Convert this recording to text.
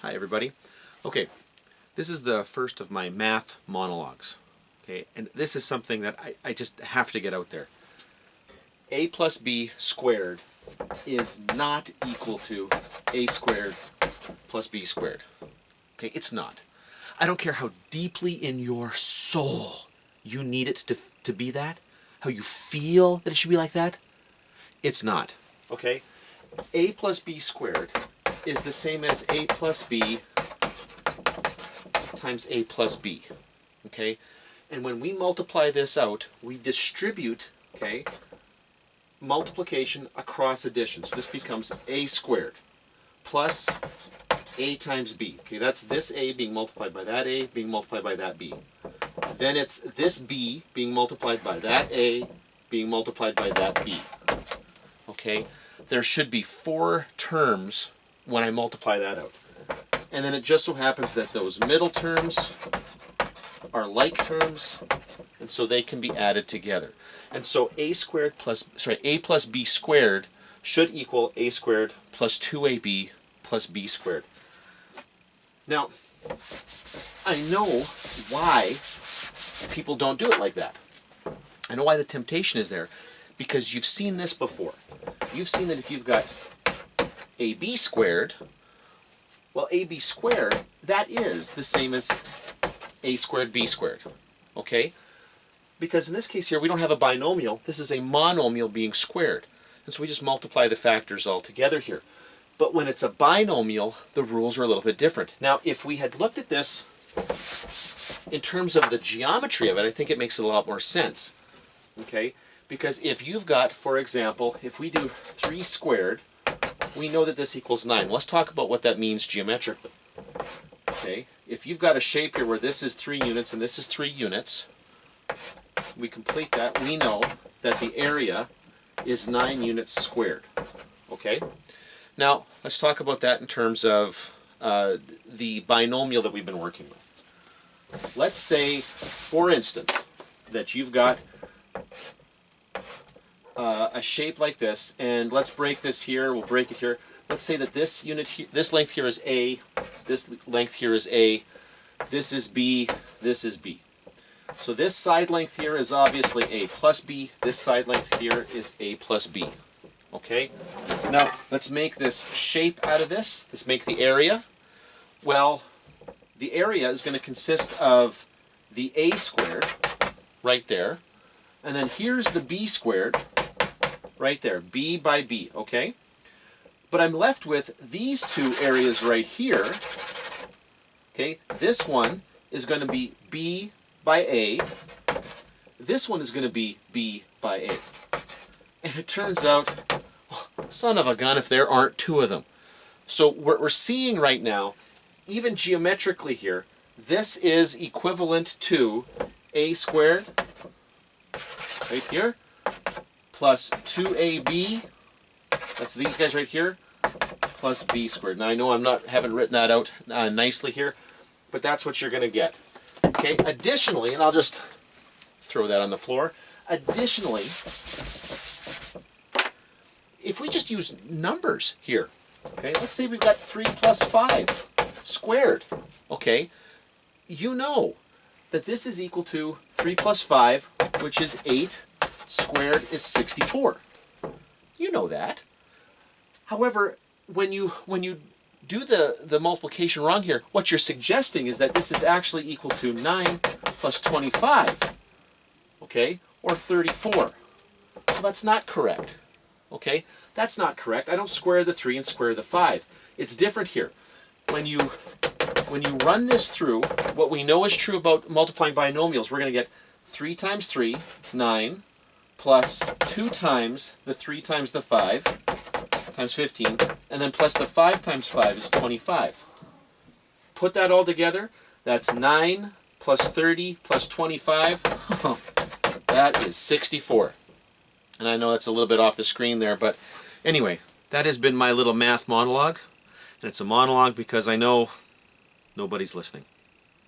Hi everybody. Okay, this is the first of my math monologues. Okay, and this is something that I just have to get out there. A plus b squared is not equal to a squared plus b squared. Okay, it's not. I don't care how deeply in your soul you need it to be that, how you feel that it should be like that. It's not. Okay? A plus b squared is the same as a plus b times a plus b. Okay? And when we multiply this out, we distribute, okay, multiplication across addition. So this becomes a squared plus a times b. Okay, that's this a being multiplied by that a being multiplied by that b. Then it's this b being multiplied by that a being multiplied by that b. Okay, there should be 4 terms when I multiply that out. And then it just so happens that those middle terms are like terms, and so they can be added together. And so a plus b squared should equal a squared plus 2ab plus b squared. Now, I know why people don't do it like that. I know why the temptation is there, because you've seen this before. You've seen that if you've got ab squared, well, ab squared, that is the same as a squared b squared. Okay? Because in this case here, we don't have a binomial. This is a monomial being squared. And so we just multiply the factors all together here. But when it's a binomial, the rules are a little bit different. Now, if we had looked at this in terms of the geometry of it, I think it makes a lot more sense. Okay? Because if you've got, for example, if we do 3 squared, we know that this equals 9. Let's talk about what that means geometrically. Okay? If you've got a shape here where this is 3 units and this is 3 units, we complete that, we know that the area is 9 units squared. Okay? Now, let's talk about that in terms of the binomial that we've been working with. Let's say, for instance, that you've got a shape like this, and let's break this here, we'll break it here. Let's say that this unit here, this length here is A, this length here is A, this is B, this is B. So this side length here is obviously A plus B, this side length here is A plus B. Okay? Now, let's make this shape out of this. Let's make the area. Well, the area is going to consist of the A squared, right there, and then here's the B squared, right there, B by B, okay? But I'm left with these 2 areas right here. Okay, this one is going to be B by A. This one is going to be B by A. And it turns out, son of a gun, if there aren't 2 of them. So what we're seeing right now, even geometrically here, this is equivalent to A squared, right here, plus 2ab, that's these guys right here, plus b squared. Now I know haven't written that out nicely here, but that's what you're going to get. Okay, additionally, and I'll just throw that on the floor, additionally, if we just use numbers here, okay, let's say we've got 3 plus 5 squared, okay, you know that this is equal to 3 plus 5, which is 8, squared is 64. You know that. However, when you do the multiplication wrong here, what you're suggesting is that this is actually equal to 9 plus 25, okay, or 34. Well, that's not correct, okay? That's not correct. I don't square the 3 and square the 5. It's different here. When you run this through, what we know is true about multiplying binomials, we're going to get 3 times 3, 9, plus 2 times the 3 times the 5, times 15, and then plus the 5 times 5 is 25. Put that all together, that's 9 plus 30 plus 25, that is 64. And I know that's a little bit off the screen there, but anyway, that has been my little math monologue. And it's a monologue because I know nobody's listening.